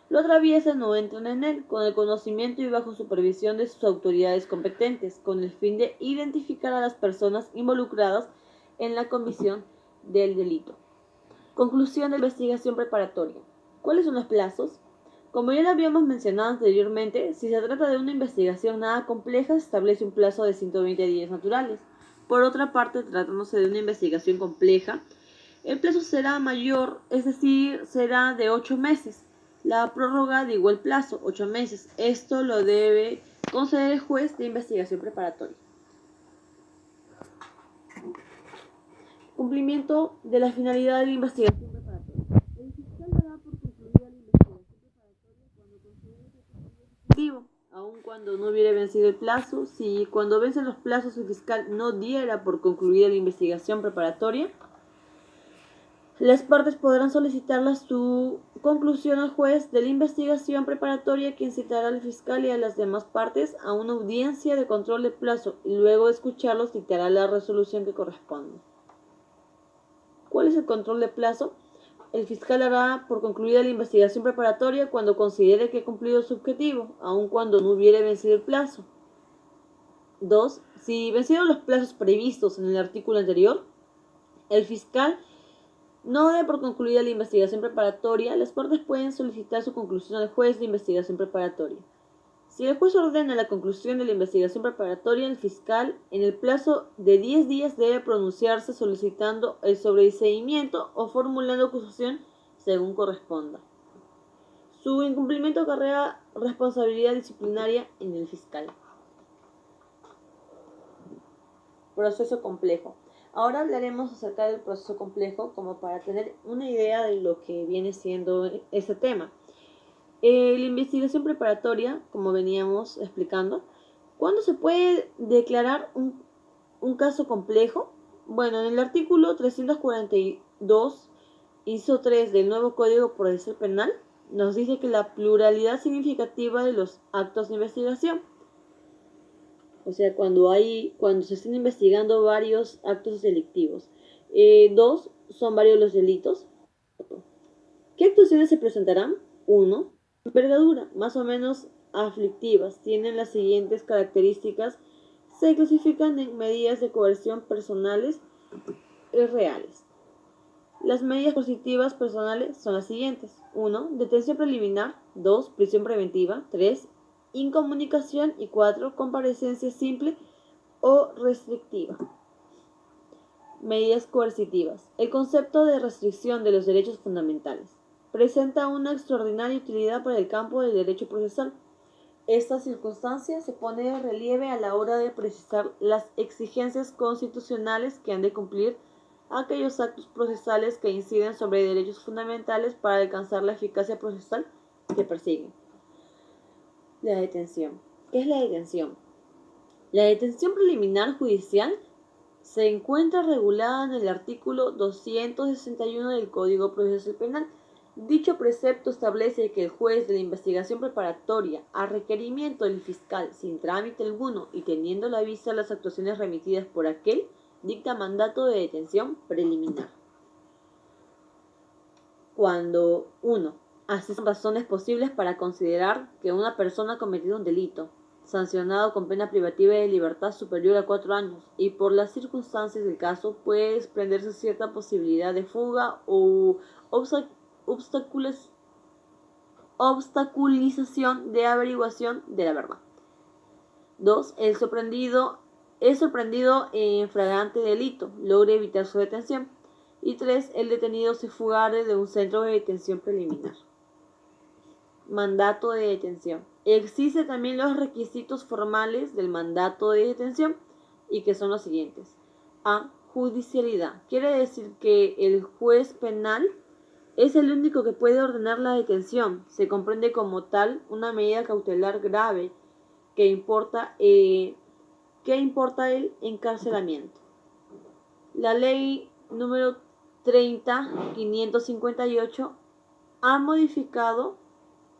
lo atraviesan o entran en él, con el conocimiento y bajo supervisión de sus autoridades competentes, con el fin de identificar a las personas involucradas en la comisión del delito. Conclusión de investigación preparatoria. ¿Cuáles son los plazos? Como ya lo habíamos mencionado anteriormente, si se trata de una investigación nada compleja, se establece un plazo de 120 días naturales. Por otra parte, tratándose de una investigación compleja, el plazo será mayor, es decir, será de 8 meses. La prórroga de igual plazo, 8 meses. Esto lo debe conceder el juez de investigación preparatoria. Cumplimiento de la finalidad de la investigación preparatoria. El fiscal dará por concluida la investigación preparatoria cuando considere que cumplió su objetivo, aun cuando no hubiera vencido el plazo. Si cuando vencen los plazos el fiscal no diera por concluida la investigación preparatoria, las partes podrán solicitar su conclusión al juez de la investigación preparatoria, quien citará al fiscal y a las demás partes a una audiencia de control de plazo y luego de escucharlos dictará la resolución que corresponde. ¿Cuál es el control de plazo? El fiscal dará por concluida la investigación preparatoria cuando considere que ha cumplido su objetivo, aun cuando no hubiere vencido el plazo. 2. Si vencieron los plazos previstos en el artículo anterior, el fiscal no dé por concluida la investigación preparatoria, las partes pueden solicitar su conclusión al juez de investigación preparatoria. Si el juez ordena la conclusión de la investigación preparatoria, el fiscal, en el plazo de 10 días, debe pronunciarse solicitando el sobreseimiento o formulando acusación según corresponda. Su incumplimiento acarrea responsabilidad disciplinaria en el fiscal. Proceso complejo. Ahora hablaremos acerca del proceso complejo como para tener una idea de lo que viene siendo ese tema. La investigación preparatoria, como veníamos explicando, ¿cuándo se puede declarar un caso complejo? Bueno, en el artículo 342, inciso 3 del nuevo Código Procesal Penal, nos dice que la pluralidad significativa de los actos de investigación, o sea, cuando se estén investigando varios actos delictivos. 2. Son varios los delitos. ¿Qué actuaciones se presentarán? 1. Envergadura, más o menos aflictivas. Tienen las siguientes características. Se clasifican en medidas de coerción personales y reales. Las medidas coercitivas personales son las siguientes. 1. Detención preliminar. 2. Prisión preventiva. 3. Incomunicación. Y 4. Comparecencia simple o restrictiva. Medidas coercitivas. El concepto de restricción de los derechos fundamentales presenta una extraordinaria utilidad para el campo del derecho procesal. Esta circunstancia se pone de relieve a la hora de precisar las exigencias constitucionales que han de cumplir aquellos actos procesales que inciden sobre derechos fundamentales para alcanzar la eficacia procesal que persiguen. La detención. ¿Qué es la detención? La detención preliminar judicial se encuentra regulada en el artículo 261 del Código Procesal Penal. Dicho precepto establece que el juez de la investigación preparatoria, a requerimiento del fiscal, sin trámite alguno y teniendo la vista las actuaciones remitidas por aquel, dicta mandato de detención preliminar. Cuando 1. Existen razones posibles para considerar que una persona ha cometido un delito, sancionado con pena privativa de libertad superior a 4 años, y por las circunstancias del caso puede desprenderse cierta posibilidad de fuga o obstaculización de averiguación de la verdad. 2. El sorprendido en flagrante delito, logra evitar su detención. Y 3. El detenido se fugare de un centro de detención preliminar. Mandato de detención. Existen también los requisitos formales del mandato de detención y que son los siguientes. A. Judicialidad. Quiere decir que el juez penal es el único que puede ordenar la detención. Se comprende como tal una medida cautelar grave que importa el encarcelamiento. La ley número 30.558 ha modificado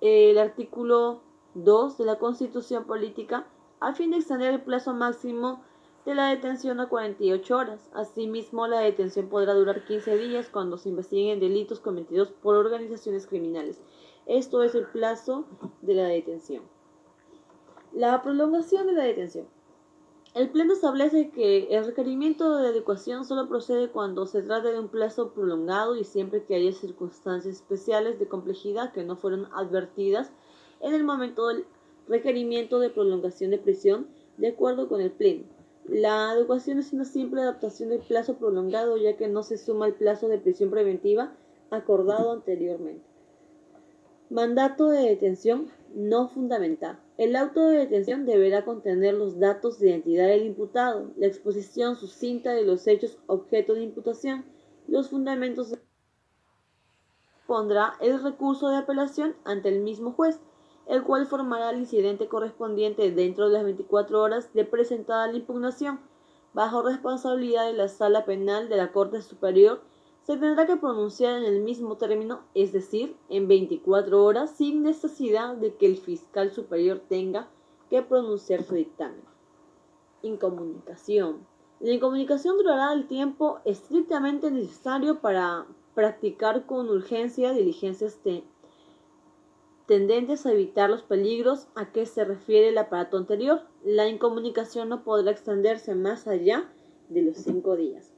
el artículo 2 de la Constitución Política a fin de extender el plazo máximo de la detención a 48 horas. Asimismo, la detención podrá durar 15 días cuando se investiguen delitos cometidos por organizaciones criminales. Esto es el plazo de la detención. La prolongación de la detención. El Pleno establece que el requerimiento de adecuación solo procede cuando se trata de un plazo prolongado y siempre que haya circunstancias especiales de complejidad que no fueron advertidas en el momento del requerimiento de prolongación de prisión, de acuerdo con el Pleno. La adecuación es una simple adaptación del plazo prolongado, ya que no se suma al plazo de prisión preventiva acordado anteriormente. Mandato de detención no fundamental. El auto de detención deberá contener los datos de identidad del imputado, la exposición sucinta de los hechos objeto de imputación, los fundamentos de... Pondrá el recurso de apelación ante el mismo juez, el cual formará el incidente correspondiente dentro de las 24 horas de presentada la impugnación, bajo responsabilidad de la Sala Penal de la Corte Superior. Se tendrá que pronunciar en el mismo término, es decir, en 24 horas, sin necesidad de que el fiscal superior tenga que pronunciar su dictamen. Incomunicación. La incomunicación durará el tiempo estrictamente necesario para practicar con urgencia diligencias tendentes a evitar los peligros a que se refiere el aparato anterior. La incomunicación no podrá extenderse más allá de los 5 días.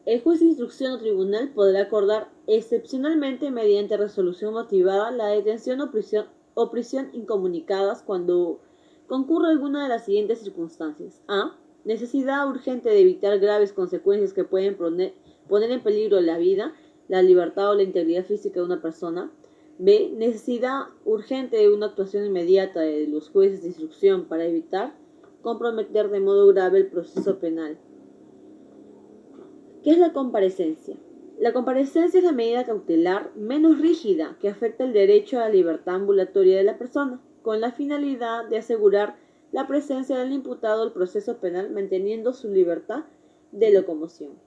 El juez de instrucción o tribunal podrá acordar excepcionalmente mediante resolución motivada la detención o prisión incomunicadas cuando concurra alguna de las siguientes circunstancias. A. Necesidad urgente de evitar graves consecuencias que pueden poner en peligro la vida, la libertad o la integridad física de una persona. B. Necesidad urgente de una actuación inmediata de los jueces de instrucción para evitar comprometer de modo grave el proceso penal. ¿Qué es la comparecencia? La comparecencia es la medida cautelar menos rígida que afecta el derecho a la libertad ambulatoria de la persona, con la finalidad de asegurar la presencia del imputado al proceso penal manteniendo su libertad de locomoción.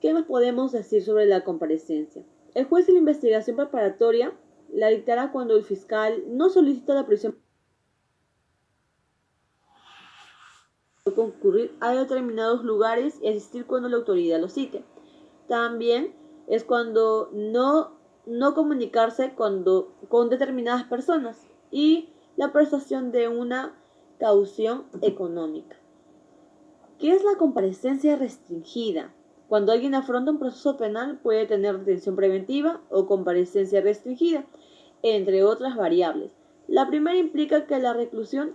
¿Qué más podemos decir sobre la comparecencia? El juez de la investigación preparatoria la dictará cuando el fiscal no solicita la prisión concurrir a determinados lugares y asistir cuando la autoridad lo cite. También es cuando no comunicarse con determinadas personas y la prestación de una caución económica. ¿Qué es la comparecencia restringida? Cuando alguien afronta un proceso penal puede tener detención preventiva o comparecencia restringida, entre otras variables. La primera implica que la reclusión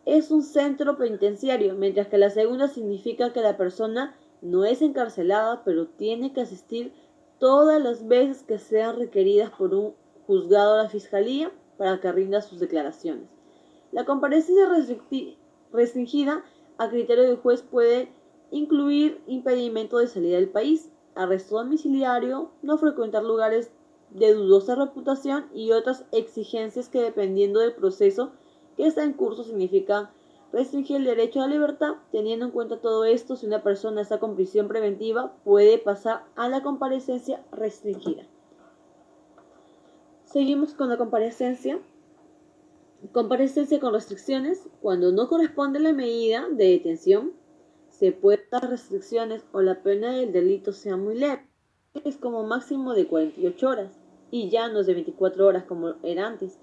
es un centro penitenciario, mientras que la segunda significa que la persona no es encarcelada, pero tiene que asistir todas las veces que sean requeridas por un juzgado de la fiscalía para que rinda sus declaraciones. La comparecencia restringida a criterio del juez puede incluir impedimento de salida del país, arresto domiciliario, no frecuentar lugares de dudosa reputación y otras exigencias que, dependiendo del proceso que está en curso, significa restringir el derecho a la libertad. Teniendo en cuenta todo esto, si una persona está con prisión preventiva, puede pasar a la comparecencia restringida. Seguimos con la comparecencia. Comparecencia con restricciones. Cuando no corresponde la medida de detención, se puede dar restricciones o la pena del delito sea muy leve. Es como máximo de 48 horas y ya no es de 24 horas como era antes.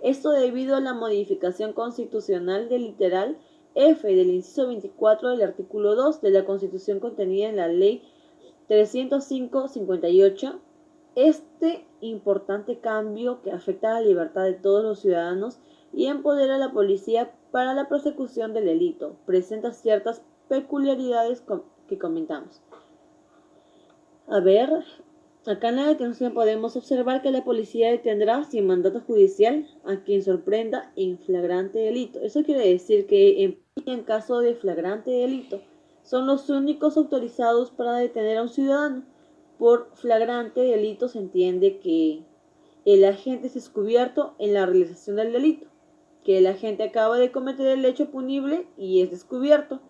Esto debido a la modificación constitucional del literal F del inciso 24 del artículo 2 de la Constitución contenida en la Ley 305/58. Este importante cambio, que afecta a la libertad de todos los ciudadanos y empodera a la policía para la persecución del delito, presenta ciertas peculiaridades que comentamos. A ver, acá en la detención podemos observar que la policía detendrá sin mandato judicial a quien sorprenda en flagrante delito. Eso quiere decir que en caso de flagrante delito son los únicos autorizados para detener a un ciudadano. Por flagrante delito se entiende que el agente es descubierto en la realización del delito, que el agente acaba de cometer el hecho punible y es descubierto,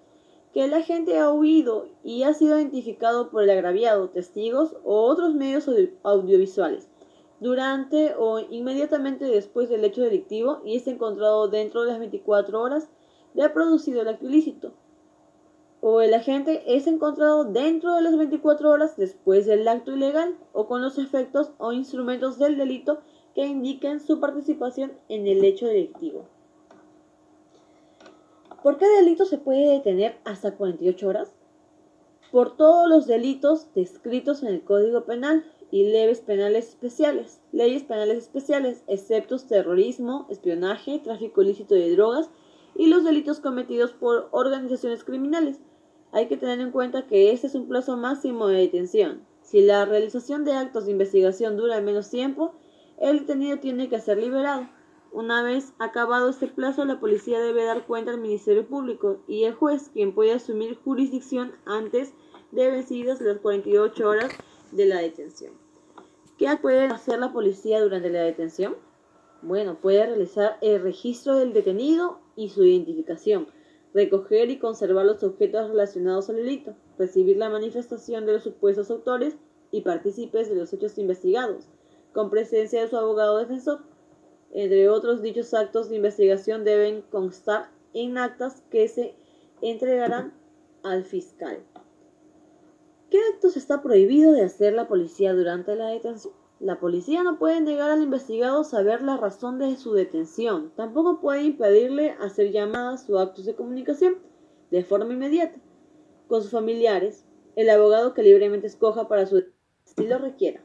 que el agente ha huido y ha sido identificado por el agraviado, testigos o otros medios audiovisuales durante o inmediatamente después del hecho delictivo y es encontrado dentro de las 24 horas de haber producido el acto ilícito. o el agente es encontrado dentro de las 24 horas después del acto ilegal o con los efectos o instrumentos del delito que indiquen su participación en el hecho delictivo. ¿Por qué delito se puede detener hasta 48 horas? Por todos los delitos descritos en el Código Penal y leyes penales especiales, excepto terrorismo, espionaje, tráfico ilícito de drogas y los delitos cometidos por organizaciones criminales. Hay que tener en cuenta que este es un plazo máximo de detención. Si la realización de actos de investigación dura menos tiempo, el detenido tiene que ser liberado. Una vez acabado este plazo, la policía debe dar cuenta al Ministerio Público y el juez, quien puede asumir jurisdicción antes de vencidas las 48 horas de la detención. ¿Qué puede hacer la policía durante la detención? Bueno, puede realizar el registro del detenido y su identificación, recoger y conservar los objetos relacionados al delito, recibir la manifestación de los supuestos autores y partícipes de los hechos investigados, con presencia de su abogado defensor. Entre otros, dichos actos de investigación deben constar en actas que se entregarán al fiscal. ¿Qué actos está prohibido de hacer la policía durante la detención? La policía no puede negar al investigado saber la razón de su detención. Tampoco puede impedirle hacer llamadas o actos de comunicación de forma inmediata con sus familiares, el abogado que libremente escoja para su detención si lo requiera.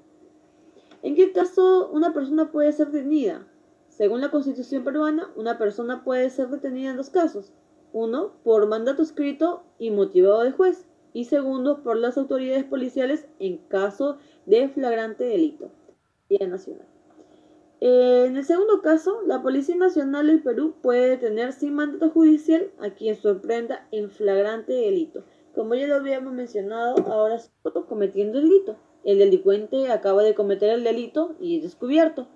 ¿En qué caso una persona puede ser detenida? Según la Constitución peruana, una persona puede ser detenida en dos casos. Uno, por mandato escrito y motivado del juez. Y segundo, por las autoridades policiales en caso de flagrante delito. Nacional. En el segundo caso, la Policía Nacional del Perú puede detener sin mandato judicial a quien sorprenda en flagrante delito. Como ya lo habíamos mencionado, ahora está cometiendo el delito. El delincuente acaba de cometer el delito y es descubierto.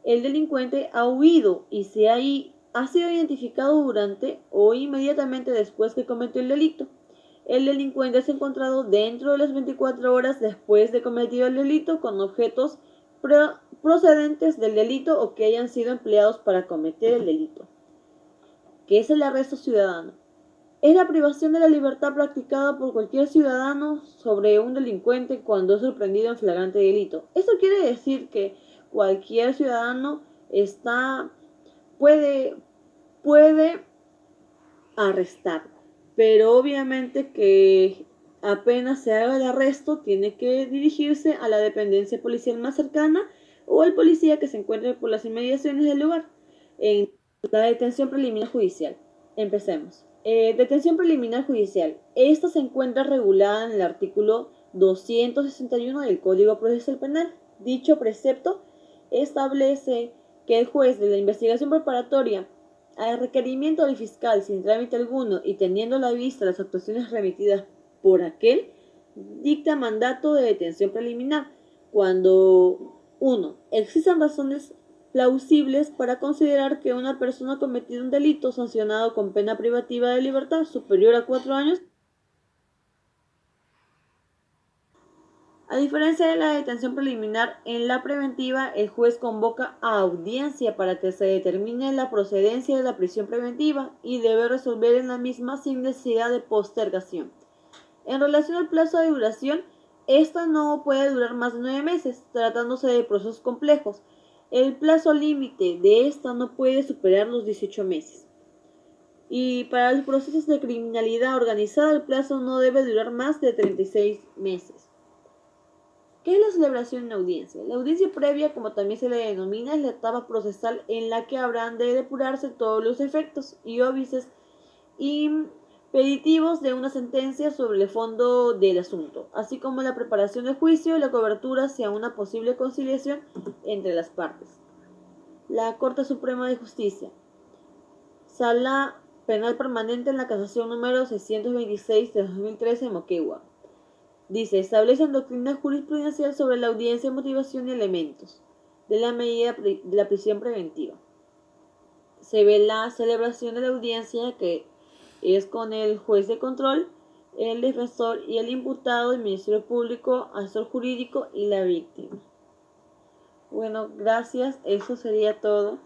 El delincuente ha huido y ha sido identificado durante o inmediatamente después que cometió el delito. El delincuente es encontrado dentro de las 24 horas después de cometido el delito con objetos procedentes del delito o que hayan sido empleados para cometer el delito. ¿Qué es el arresto ciudadano? Es la privación de la libertad practicada por cualquier ciudadano sobre un delincuente cuando es sorprendido en flagrante delito. Esto quiere decir que cualquier ciudadano puede arrestar, pero obviamente que apenas se haga el arresto tiene que dirigirse a la dependencia policial más cercana o al policía que se encuentre por las inmediaciones del lugar. En la detención preliminar judicial. Empecemos. Detención preliminar judicial. Esta se encuentra regulada en el artículo 261 del Código Procesal Penal. Dicho precepto establece que el juez de la investigación preparatoria, al requerimiento del fiscal sin trámite alguno y teniendo a la vista las actuaciones remitidas por aquel, dicta mandato de detención preliminar cuando 1. Existan razones plausibles para considerar que una persona ha cometido un delito sancionado con pena privativa de libertad superior a 4 años. A diferencia de la detención preliminar, en la preventiva el juez convoca a audiencia para que se determine la procedencia de la prisión preventiva y debe resolver en la misma sin necesidad de postergación. En relación al plazo de duración, esta no puede durar más de 9 meses, tratándose de procesos complejos. El plazo límite de esta no puede superar los 18 meses. Y para los procesos de criminalidad organizada, el plazo no debe durar más de 36 meses. ¿Qué es la celebración en audiencia? La audiencia previa, como también se le denomina, es la etapa procesal en la que habrán de depurarse todos los efectos y óbices impeditivos de una sentencia sobre el fondo del asunto, así como la preparación del juicio y la cobertura hacia una posible conciliación entre las partes. La Corte Suprema de Justicia. Sala Penal Permanente en la Casación número 626 de 2013 en Moquegua. Dice, establece doctrina jurisprudencial sobre la audiencia, motivación y elementos de la medida de la prisión preventiva. Se ve la celebración de la audiencia que es con el juez de control, el defensor y el imputado, el Ministerio Público, asesor jurídico y la víctima. Bueno, gracias. Eso sería todo.